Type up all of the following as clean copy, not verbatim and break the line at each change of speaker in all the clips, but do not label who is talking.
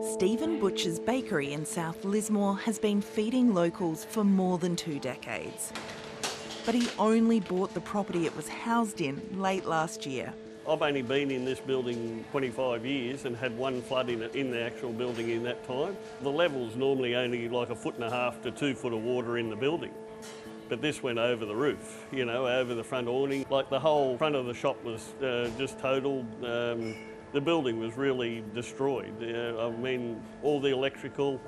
Stephen Butcher's bakery in South Lismore has been feeding locals for more than 2 decades. But he only bought the property it was housed in late last year.
I've only been in this building 25 years and had one flood in the actual building in that time. The level's normally only like 1.5 to 2 foot of water in the building. But this went over the roof, you know, over the front awning. Like the whole front of the shop was just totaled. The building was really destroyed. I mean, all the electrical,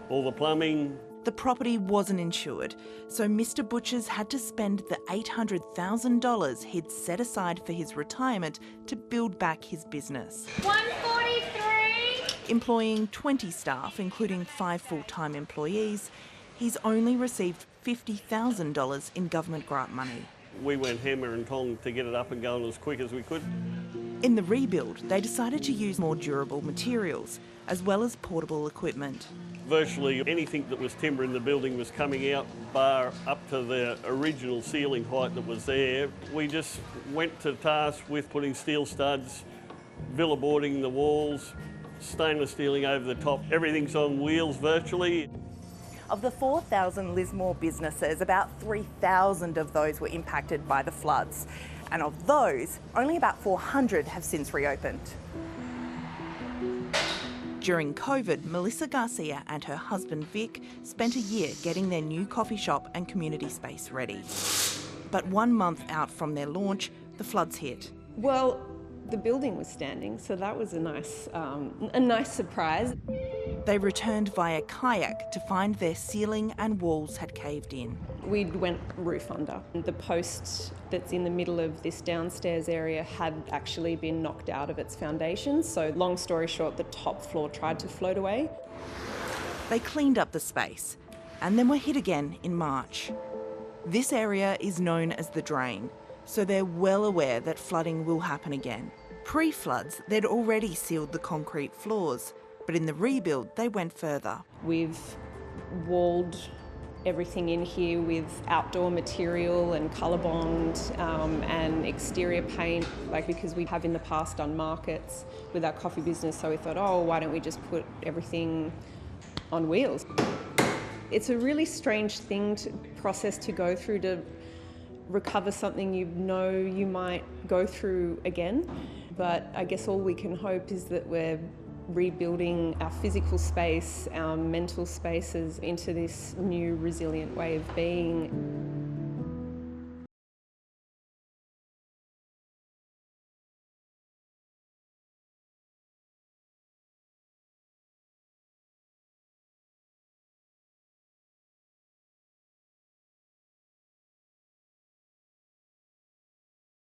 all the plumbing.
The property wasn't insured, so Mr. Butchers had to spend the $800,000 he'd set aside for his retirement to build back his business.
143!
Employing 20 staff, including 5 full-time employees, he's only received $50,000 in government grant money.
We went hammer and tong to get it up and going as quick as we could.
In the rebuild, they decided to use more durable materials, as well as portable equipment.
Virtually anything that was timber in the building was coming out, bar up to the original ceiling height that was there. We just went to task with putting steel studs, villa boarding the walls, stainless steeling over the top. Everything's on wheels virtually.
Of the 4,000 Lismore businesses, about 3,000 of those were impacted by the floods. And of those, only about 400 have since reopened. During COVID, Melissa Garcia and her husband Vic spent a year getting their new coffee shop and community space ready. But 1 month out from their launch, the floods hit.
Well, the building was standing, so that was a nice surprise.
They returned via kayak to find their ceiling and walls had caved in.
We went roof under. The post that's in the middle of this downstairs area had actually been knocked out of its foundations, so long story short, the top floor tried to float away.
They cleaned up the space and then were hit again in March. This area is known as the drain, so they're well aware that flooding will happen again. Pre-floods, they'd already sealed the concrete floors, but in the rebuild, they went further.
We've walled everything in here with outdoor material and colour bond and exterior paint, because we have in the past done markets with our coffee business, so we thought, oh, why don't we just put everything on wheels? It's a really strange process to go through to recover something you know you might go through again. But I guess all we can hope is that we're rebuilding our physical space, our mental spaces into this new resilient way of being.